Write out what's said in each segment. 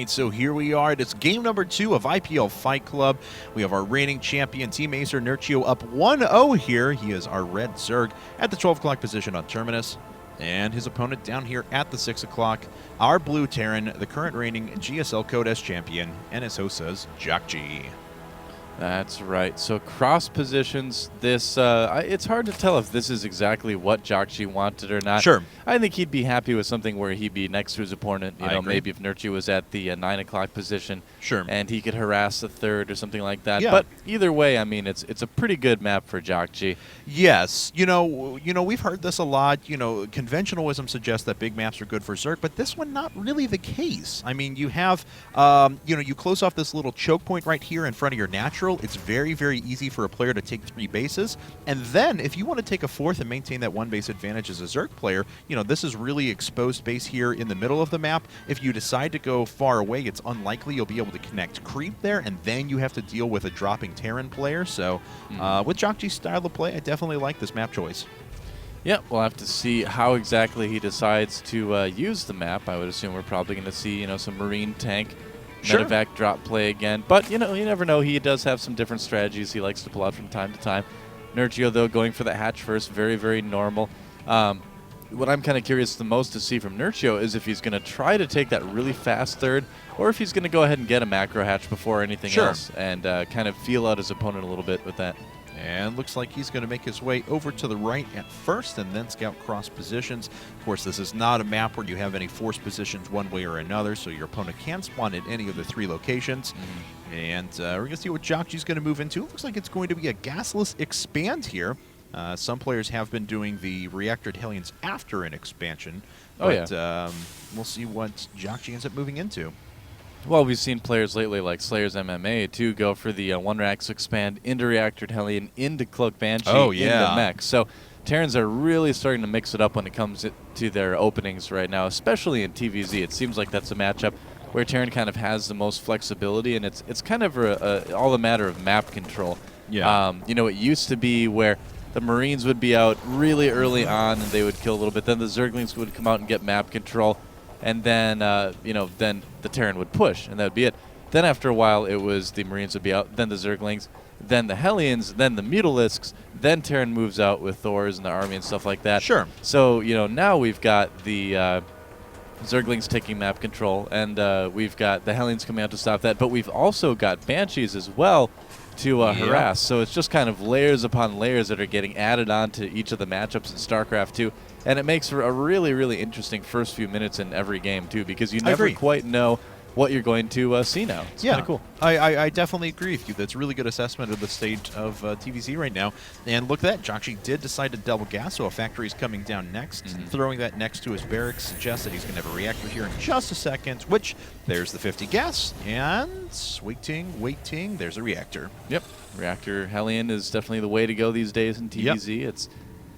right, so here we are. It's game number 2 of IPL Fight Club. We have our reigning champion, Team Acer.Nerchio, up 1-0 here. He is our red Zerg at the 12 o'clock position on Terminus. And his opponent down here at the 6 o'clock, our blue Terran, the current reigning GSL Code S champion, NSHS.Jjakji. That's right. So cross positions, this it's hard to tell if this is exactly what Jjakji wanted or not. Sure. I think he'd be happy with something where he'd be next to his opponent. You know, agree. maybe if Nerchio was at the 9 o'clock position, Sure. and he could harass the third or something like that. Yeah. But either way, I mean, it's a pretty good map for Jjakji. Yes, you know, we've heard this a lot. You know, conventionalism suggests that big maps are good for Zerg, but this one not really the case. I mean, you have, you close off this little choke point right here in front of your natural. It's very, very easy for a player to take 3 bases, and then if you want to take a 4th and maintain that 1 base advantage as a Zerg player, you know, this is really exposed base here in the middle of the map. If you decide to go far away, it's unlikely you'll be able to connect creep there, and then you have to deal with a dropping Terran player. So, with Jjakji's style of play, I definitely like this map choice. Yeah, we'll have to see how exactly he decides to use the map. I would assume we're probably going to see, you know, some Marine tank, Sure. medevac drop play again. But, you know, you never know. He does have some different strategies he likes to pull out from time to time. Nerchio, though, going for the hatch first, very, very normal. What I'm kind of curious the most to see from Nerchio is if he's going to try to take that really fast third, or if he's going to go ahead and get a macro hatch before anything Sure. else and kind of feel out his opponent a little bit with that. And looks like he's going to make his way over to the right at first and then scout cross positions. Of course, this is not a map where you have any force positions one way or another, so your opponent can spawn at any of the 3 locations. And we're going to see what Jjakji's going to move into. It looks like it's going to be a gasless expand here. Some players have been doing the reactored Hellions after an expansion. But we'll see what Jjakji ends up moving into. Well, we've seen players lately like Slayers MMA to go for the 1-Rax expand into Reactored Hellion, into Cloak Banshee, into Mech. So Terrans are really starting to mix it up when it comes to their openings right now, especially in TVZ. It seems like that's a matchup where Terran kind of has the most flexibility, and it's kind of all a matter of map control. Yeah. You know, it used to be where the Marines would be out really early on and they would kill a little bit. Then the Zerglings would come out and get map control. And then, then the Terran would push, and that would be it. Then after a while, it was the Marines would be out, then the Zerglings, then the Hellions, then the Mutalisks, then Terran moves out with Thors and the army and stuff like that. Sure. So, you know, now we've got the Zerglings taking map control, and we've got the Hellions coming out to stop that, but we've also got Banshees as well to harass. So it's just kind of layers upon layers that are getting added on to each of the matchups in StarCraft 2. And it makes for a really, really interesting first few minutes in every game, too, because you never quite know what you're going to see now. It's kind of cool. I definitely agree with you. That's a really good assessment of the state of TVZ right now. And look at that. Jjakji did decide to double gas, so a factory is coming down next. Throwing that next to his barracks suggests that he's going to have a reactor here in just a second, which there's the 50 gas. And waiting, there's a reactor. Yep. Reactor Hellion is definitely the way to go these days in TVZ. Yep. It's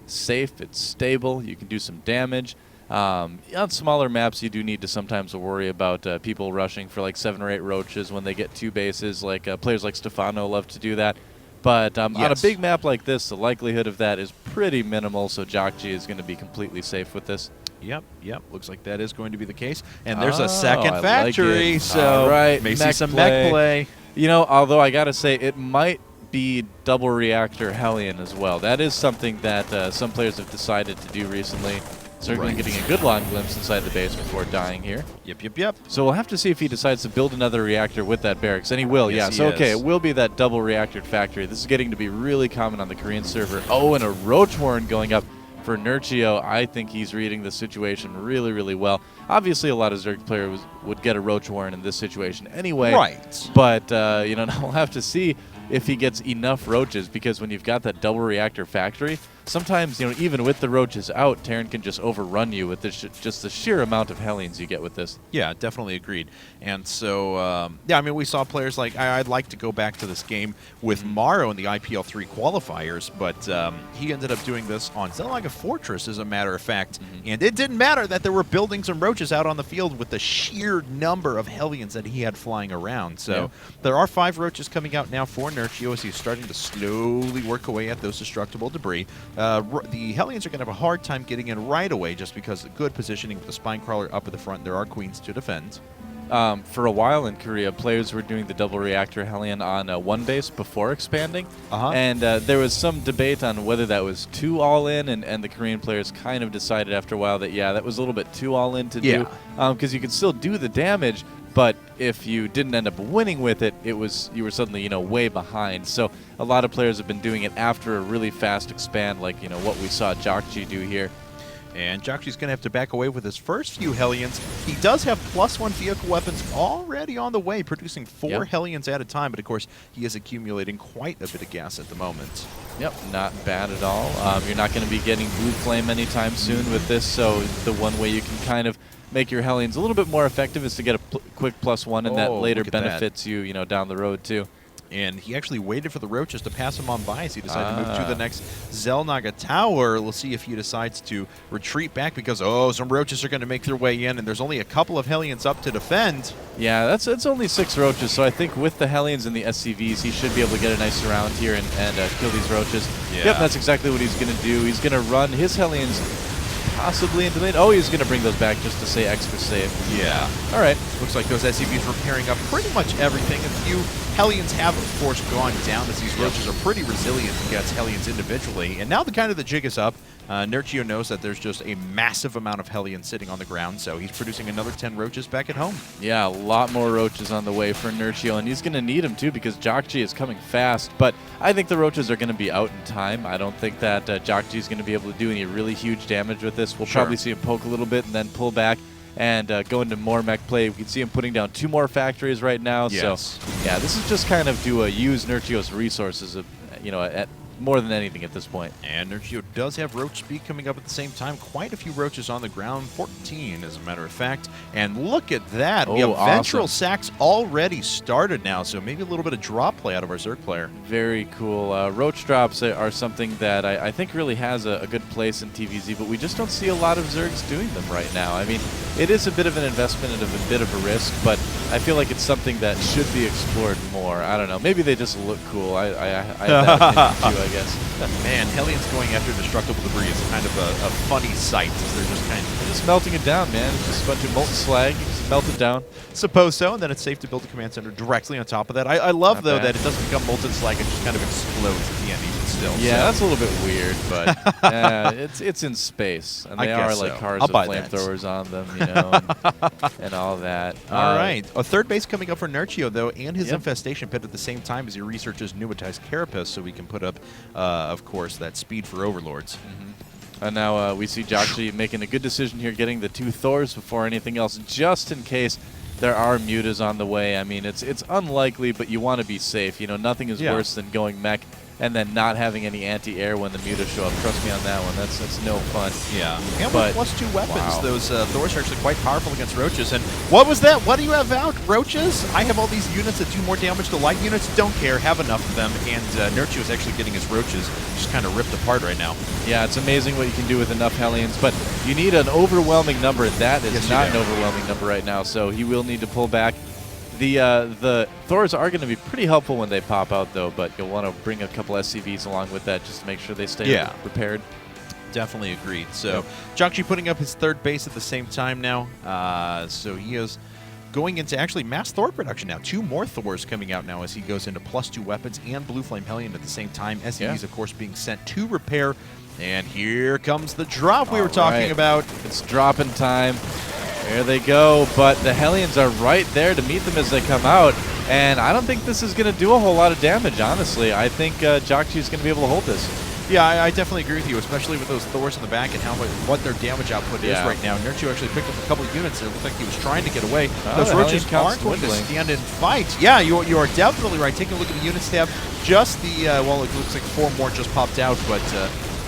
safe, it's stable, you can do some damage. On smaller maps, you do need to sometimes worry about people rushing for like 7 or 8 roaches when they get 2 bases. Like players like Stefano love to do that. But on a big map like this, the likelihood of that is pretty minimal, so Jjakji is going to be completely safe with this. Yep. Looks like that is going to be the case. And there's a second I factory, like it. so may see some mech play. You know, although I got to say, it might be double reactor Hellion as well. That is something that some players have decided to do recently. Certainly getting a good long glimpse inside the base before dying here. Yep. So we'll have to see if he decides to build another reactor with that barracks, and he will. Yes, So okay, it will be that double reactored factory. This is getting to be really common on the Korean server. Oh, and a Roach Warren going up for Nerchio. I think he's reading the situation really, really well. Obviously, a lot of Zerg players would get a Roach Warren in this situation anyway. Right. But, now we'll have to see if he gets enough roaches, because when you've got that double reactor factory, sometimes, even with the roaches out, Terran can just overrun you with this just the sheer amount of Hellions you get with this. Yeah, definitely agreed. And so, we saw players like, I'd like to go back to this game with Morrow in the IPL 3 qualifiers, but he ended up doing this on Zelaga Fortress, as a matter of fact. And it didn't matter that there were buildings and roaches out on the field with the sheer number of Hellions that he had flying around. So there are 5 roaches coming out now for Nerchio as he's starting to slowly work away at those destructible debris. The Hellions are going to have a hard time getting in right away just because of good positioning with the Spine Crawler up at the front. There are queens to defend. for a while in Korea, players were doing the double reactor Hellion on one base before expanding. And there was some debate on whether that was too all-in, and the Korean players kind of decided after a while that, yeah, that was a little bit too all-in to do. Because you could still do the damage, but if you didn't end up winning with it, you were suddenly, you know, way behind. So a lot of players have been doing it after a really fast expand, like, you know, what we saw Jjakji do here. And Jjakji's going to have to back away with his first few Hellions. He does have +1 vehicle weapons already on the way, producing 4 Hellions at a time. But, of course, he is accumulating quite a bit of gas at the moment. Yep, not bad at all. You're not going to be getting Blue Flame anytime soon with this, so the one way you can kind of make your Hellions a little bit more effective is to get a quick +1, and that later benefits you, you know, down the road, too. And he actually waited for the Roaches to pass him on by as he decided to move to the next Xel'Naga Tower. We'll see if he decides to retreat back because, some Roaches are going to make their way in, and there's only a couple of Hellions up to defend. Yeah, it's only 6 Roaches, so I think with the Hellions and the SCVs, he should be able to get a nice surround here and kill these Roaches. Yep, that's exactly what he's going to do. He's going to run his Hellions possibly into lane. Oh, he's going to bring those back just to say extra safe. Yeah. All right. Looks like those SCVs repairing up pretty much everything. A few Hellions have, of course, gone down as these Roaches are pretty resilient against Hellions individually. And now the jig is up. Nerchio knows that there's just a massive amount of Hellions sitting on the ground, so he's producing another 10 Roaches back at home. Yeah, a lot more Roaches on the way for Nerchio, and he's going to need them too because Jjakji is coming fast. But I think the Roaches are going to be out in time. I don't think that Jjakji is going to be able to do any really huge damage with this. We'll probably see him poke a little bit and then pull back and go into more mech play. We can see him putting down 2 more factories right now. So, yeah, this is just kind of to use Nerchio's resources, you know, at more than anything at this point. And Nerchio does have Roach speed coming up at the same time. Quite a few Roaches on the ground, 14 as a matter of fact. And look at that. We have Ventral Sacks already started now, so maybe a little bit of drop play out of our Zerg player. Very cool. Roach drops are something that I think really has a good place in TVZ, but we just don't see a lot of Zergs doing them right now. I mean, it is a bit of an investment and a bit of a risk, but I feel like it's something that should be explored more. I don't know. Maybe they just look cool. I have that opinion too, I guess. Man, Hellions going after destructible debris is kind of a funny sight. They're just melting it down, man. It's just a bunch of molten slag. You just melt it down. Suppose so, and then it's safe to build a command center directly on top of that. I love, though, that it doesn't become molten slag. It just kind of explodes at the end even still. Yeah, that's a little bit weird, but it's in space. And they are like cars with flamethrowers on them, you know, and all that. All right. A third base coming up for Nerchio, though, and his infestation pit at the same time as he researches pneumatized carapace so we can put up, of course, that speed for overlords. And now we see Jjakji making a good decision here, getting the 2 Thors before anything else, just in case there are mutas on the way. I mean, it's unlikely, but you want to be safe. You know, nothing is worse than going mech and then not having any anti-air when the mutas show up. Trust me on that one. That's no fun. Yeah. And with +2 weapons, those Thors are actually quite powerful against Roaches. And what was that? What do you have out? Roaches? I have all these units that do more damage to light units. Don't care. Have enough of them. And Nerchio is actually getting his Roaches just kind of ripped apart right now. Yeah, it's amazing what you can do with enough Hellions, but you need an overwhelming number. That is not an overwhelming number right now, so he will need to pull back. The Thors are going to be pretty helpful when they pop out, though, but you'll want to bring a couple SCVs along with that just to make sure they stay repaired. Definitely agreed. So Jjakji putting up his 3rd base at the same time now. So he is going into actually mass Thor production now. 2 more Thors coming out now as he goes into +2 weapons and Blue Flame Hellion at the same time. SCVs, of course, being sent to repair. And here comes the drop we were talking about. It's dropping time. There they go, but the Hellions are right there to meet them as they come out, and I don't think this is going to do a whole lot of damage, honestly. I think Jjakji is going to be able to hold this. Yeah, I definitely agree with you, especially with those Thors in the back and what their damage output is right now. Nerchio actually picked up a couple of units there. It looked like he was trying to get away. Those Roaches aren't going to stand and fight. Yeah, you are definitely right. Taking a look at the units tab, just the, well, it looks like 4 more just popped out, but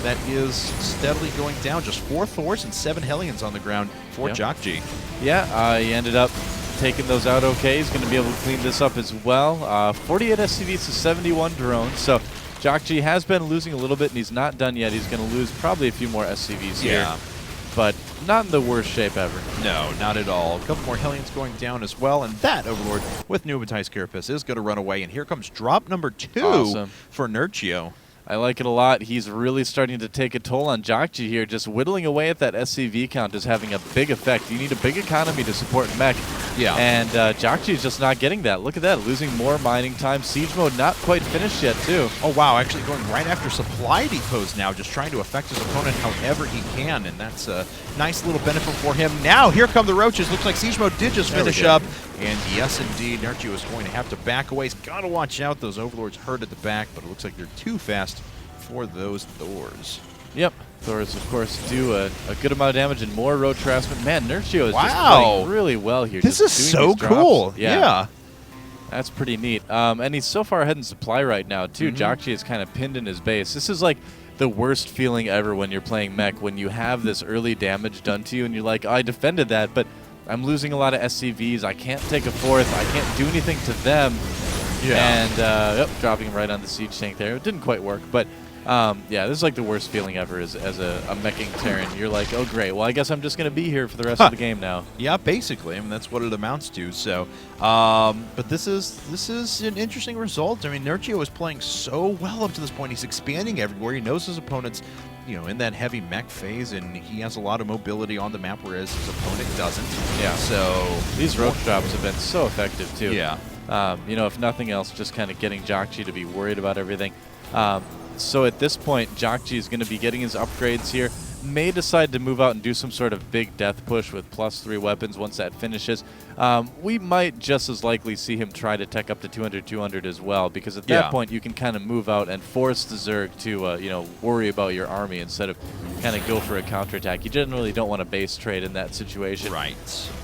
that is steadily going down. Just 4 Thors and 7 Hellions on the ground for Jjakji. Yeah, he ended up taking those out okay. He's going to be able to clean this up as well. 48 SCVs to 71 drones. So Jjakji has been losing a little bit, and he's not done yet. He's going to lose probably a few more SCVs here. But not in the worst shape ever. No, not at all. A couple more Hellions going down as well, and that Overlord with pneumatized carapace is going to run away. And here comes drop number 2 for Nerchio. I like it a lot. He's really starting to take a toll on Jjakji here. Just whittling away at that SCV count is having a big effect. You need a big economy to support mech. Yeah. And Jjakji is just not getting that. Look at that, losing more mining time. Siege mode not quite finished yet, too. Oh, wow, actually going right after supply depots now, just trying to affect his opponent however he can, and that's a nice little benefit for him. Now, here come the roaches. Looks like Siege mode did just finish up, and yes, indeed, Nerchio is going to have to back away. He's got to watch out. Those overlords hurt at the back, but it looks like they're too fast for those Thors. Yep. Thors, of course, do a good amount of damage and more roach harassment. Man, Nerchio is just playing really well here. This is so cool. Yeah. That's pretty neat. And he's so far ahead in supply right now, too. Jjakji is kind of pinned in his base. This is like the worst feeling ever when you're playing mech, when you have this early damage done to you and you're like, oh, I defended that, but I'm losing a lot of SCVs. I can't take a fourth. I can't do anything to them. Yeah. And dropping him right on the siege tank there. It didn't quite work, but yeah, this is like the worst feeling ever as a meching Terran. You're like, oh, great. Well, I guess I'm just going to be here for the rest of the game now. Yeah, basically. I mean, that's what it amounts to. So, but this is an interesting result. I mean, Nerchio is playing so well up to this point. He's expanding everywhere. He knows his opponent's, in that heavy mech phase, and he has a lot of mobility on the map, whereas his opponent doesn't. Yeah. So these roach drops have been so effective, too. Yeah. If nothing else, just kind of getting Jjakji to be worried about everything. So at this point, Jjakji is going to be getting his upgrades here. May decide to move out and do some sort of big death push with +3 weapons once that finishes. We might just as likely see him try to tech up to 200 as well, because at that point you can kind of move out and force the Zerg to worry about your army instead of kind of go for a counterattack. You generally don't want to base trade in that situation. Right.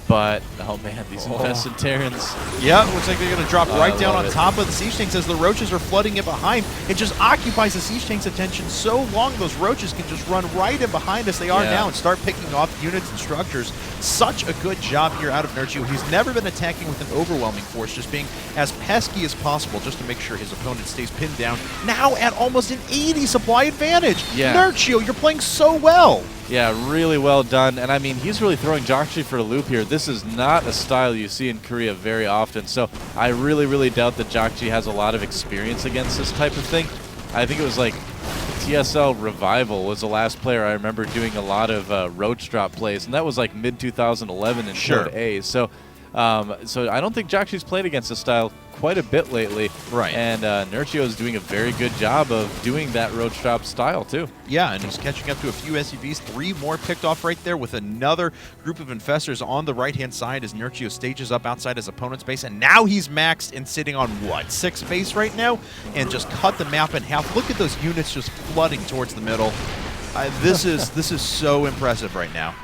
But, oh man, these infested Terrans. Yeah, looks like they're going to drop right down on top of the siege tanks as the roaches are flooding it behind. It just occupies the siege tank's attention so long those roaches can just run right in behind as they are now and start picking off units and structures. Such a good job here out of Nerchio. He's never been attacking with an overwhelming force, just being as pesky as possible just to make sure his opponent stays pinned down. Now at almost an 80 supply advantage. Yeah. Nerchio, you're playing so well. Yeah, really well done. And I mean, he's really throwing Jjakji for a loop here. This is not a style you see in Korea very often. So I really, really doubt that Jjakji has a lot of experience against this type of thing. I think it was like TSL Revival was the last player I remember doing a lot of roach drop plays, and that was like mid-2011 in Code A. So I don't think Jjakji's played against this style quite a bit lately. Right. And Nerchio is doing a very good job of doing that roach drop style, too. Yeah, and he's catching up to a few SCVs. 3 more picked off right there with another group of infestors on the right-hand side as Nerchio stages up outside his opponent's base. And now he's maxed and sitting on, what, 6 base right now? And just cut the map in half. Look at those units just flooding towards the middle. This is so impressive right now.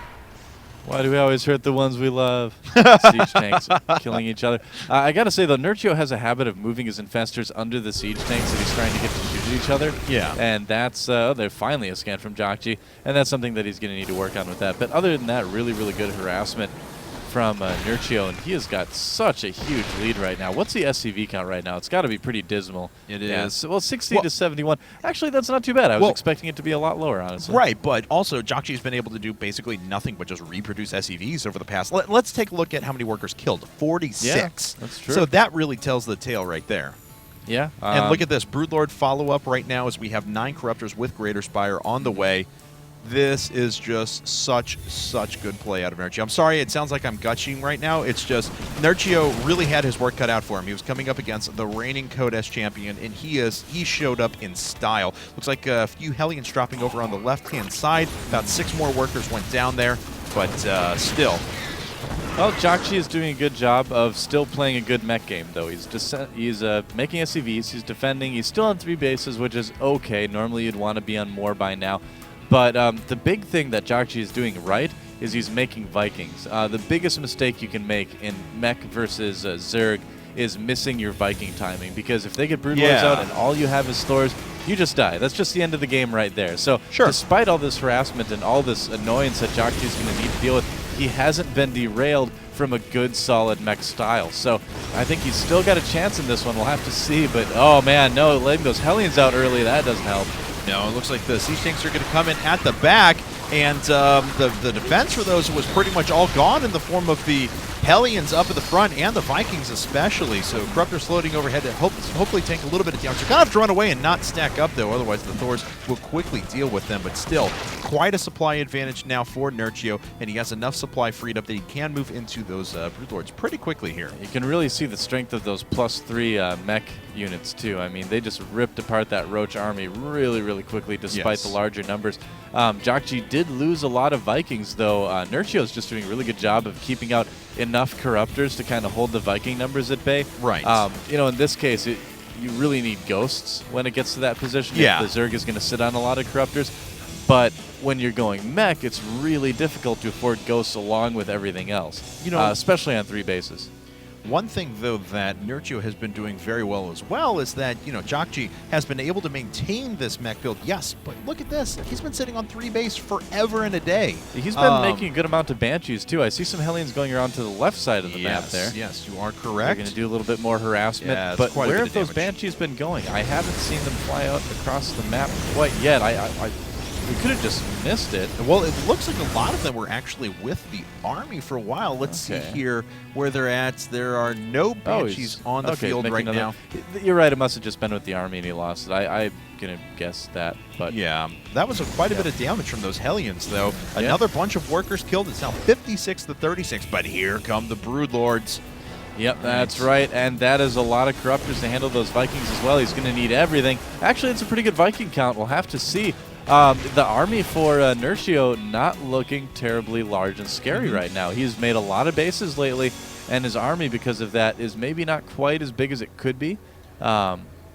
Why do we always hurt the ones we love? Siege tanks killing each other. I got to say, though, Nerchio has a habit of moving his infestors under the siege tanks that he's trying to get to shoot at each other. Yeah. And that's, they're finally a scan from Jjakji, and that's something that he's going to need to work on with that. But other than that, really, really good harassment from Nerchio, and he has got such a huge lead right now. What's the SCV count right now? It's got to be pretty dismal. It is. Well, 60 to 71. Actually, that's not too bad. I was expecting it to be a lot lower, honestly. Right, but also Jjakji's been able to do basically nothing but just reproduce SCVs over the past. Let's take a look at how many workers killed. 46. Yeah, that's true. So that really tells the tale right there. Yeah. And look at this. Broodlord follow-up right now as we have 9 Corruptors with Greater Spire on the way. This is just such good play out of Nerchio. I'm sorry, it sounds like I'm gushing right now. It's just Nerchio really had his work cut out for him. He was coming up against the reigning Code S champion, and he showed up in style. Looks like a few Hellions dropping over on the left-hand side. About 6 more workers went down there, but still. Well, Jjakji is doing a good job of still playing a good mech game, though. He's making SCVs, he's defending, he's still on 3 bases, which is okay. Normally you'd want to be on more by now. But the big thing that Jjakji is doing right is he's making Vikings. The biggest mistake you can make in mech versus Zerg is missing your Viking timing, because if they get Broodlords out and all you have is Thors, you just die. That's just the end of the game right there. So despite all this harassment and all this annoyance that Jjakji is going to need to deal with, he hasn't been derailed from a good, solid mech style. So I think he's still got a chance in this one. We'll have to see. But, oh, man, no, letting those Hellions out early, that doesn't help. No, it looks like the siege tanks are going to come in at the back. And the defense for those was pretty much all gone in the form of the Hellions up at the front and the Vikings especially. So Corruptors floating overhead to hopefully take a little bit of damage. They're going to have to run away and not stack up, though. Otherwise, the Thors will quickly deal with them. But still, quite a supply advantage now for Nerchio, and he has enough supply freed up that he can move into those Broodlords pretty quickly here. You can really see the strength of those +3 mech units, too. I mean, they just ripped apart that Roach army really, really quickly despite the larger numbers. Jjakji did lose a lot of Vikings, though. Nerchio's just doing a really good job of keeping out enough Corruptors to kind of hold the Viking numbers at bay. Right. You know, in this case, you really need Ghosts when it gets to that position. Yeah. If the Zerg is going to sit on a lot of Corruptors. But when you're going mech, it's really difficult to afford Ghosts along with everything else, you know, especially on 3 bases. One thing, though, that Nerchio has been doing very well as well is that, you know, Jjakji has been able to maintain this mech build. Yes, but look at this. He's been sitting on 3 base forever and a day. He's been making a good amount of Banshees, too. I see some Hellions going around to the left side of the map there. Yes, you are correct. They're going to do a little bit more harassment. Yeah, but where have those Banshees been going? I haven't seen them fly out across the map quite yet. We could have just missed it. Well, it looks like a lot of them were actually with the army for a while. Let's see here where they're at. There are no Banshees on the field right now. You're right. It must have just been with the army and he lost it. I'm going to guess that. But yeah, that was quite a bit of damage from those Hellions, though. Another bunch of workers killed. It's now 56-36. But here come the Broodlords. Yep, that's right, and that is a lot of Corruptors to handle those Vikings as well. He's going to need everything. Actually, it's a pretty good Viking count. We'll have to see. The army for Nerchio not looking terribly large and scary right now. He's made a lot of bases lately, and his army, because of that, is maybe not quite as big as it could be.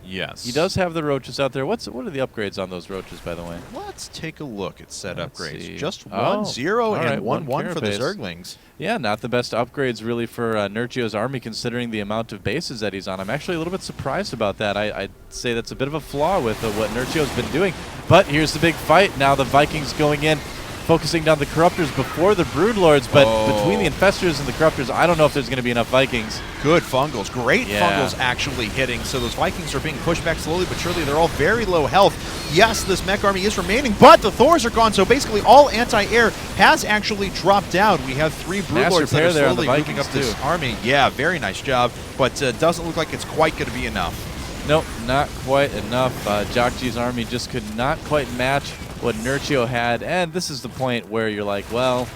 Yes. He does have the Roaches out there. What are the upgrades on those Roaches, by the way? Let's take a look at set upgrades. See. Just 1-0 and 1-1 for the base. Zerglings. Yeah, not the best upgrades really for Nerchio's army considering the amount of bases that he's on. I'm actually a little bit surprised about that. I'd say that's a bit of a flaw with what Nerchio's been doing. But here's the big fight. Now the Vikings going in, focusing down the Corruptors before the Broodlords, but between the Infestors and the Corruptors, I don't know if there's going to be enough Vikings. Good Fungals. Great Fungals actually hitting. So those Vikings are being pushed back slowly but surely. They're all very low health. Yes, this mech army is remaining, but the Thors are gone. So basically all anti-air has actually dropped down. We have 3 Broodlords that are slowly moving up this army. Yeah, very nice job, but doesn't look like it's quite going to be enough. Nope, not quite enough. Jjakji's army just could not quite match what Nerchio had, and this is the point where you're like, well,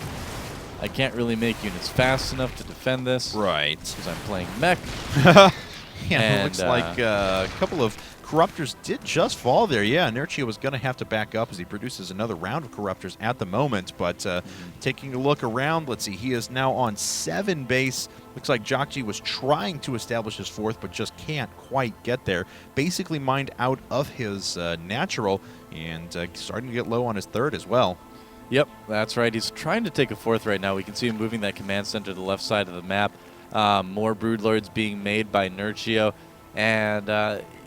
I can't really make units fast enough to defend this. Right. Because I'm playing mech. It looks like a couple of Corruptors did just fall there. Yeah, Nerchio was going to have to back up as he produces another round of Corruptors at the moment. But taking a look around, let's see, he is now on 7 base. Looks like Jjakji was trying to establish his 4th, but just can't quite get there. Basically mined out of his natural and starting to get low on his 3rd as well. Yep, that's right. He's trying to take a 4th right now. We can see him moving that command center to the left side of the map. More Broodlords being made by Nerchio. And,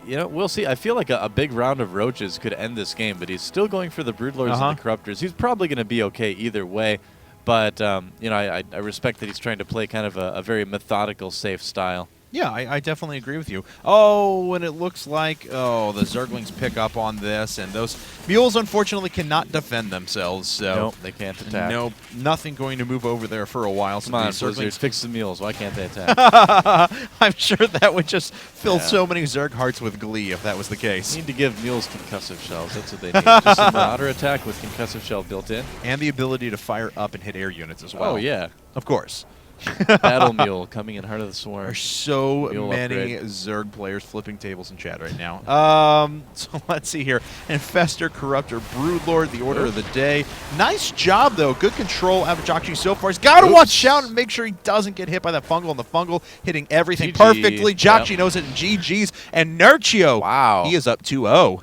you know, we'll see. I feel like a big round of Roaches could end this game, but he's still going for the Broodlords and the Corruptors. He's probably going to be okay either way. But, you know, I respect that he's trying to play kind of a very methodical, safe style. Yeah, I definitely agree with you. Oh, and it looks like, the Zerglings pick up on this, and those Mules, unfortunately, cannot defend themselves. So nope, they can't attack. Nope, nothing going to move over there for a while. Come on, Blizzard, fix the Mules. Why can't they attack? I'm sure that would just fill so many Zerg hearts with glee if that was the case. You need to give Mules concussive shells. That's what they need. Just a Marauder attack with concussive shell built in. And the ability to fire up and hit air units as well. Oh, yeah. Of course. Battle Mule coming in Heart of the Swarm. There's so many Zerg players flipping tables in chat right now. So let's see here. Infestor, Corruptor, Broodlord, the order of the day. Nice job, though. Good control out of Jjakji so far. He's got to watch out and make sure he doesn't get hit by that Fungal, and the Fungal hitting everything perfectly. Jjakji knows it, and GG's. And Nerchio, wow, he is up 2-0.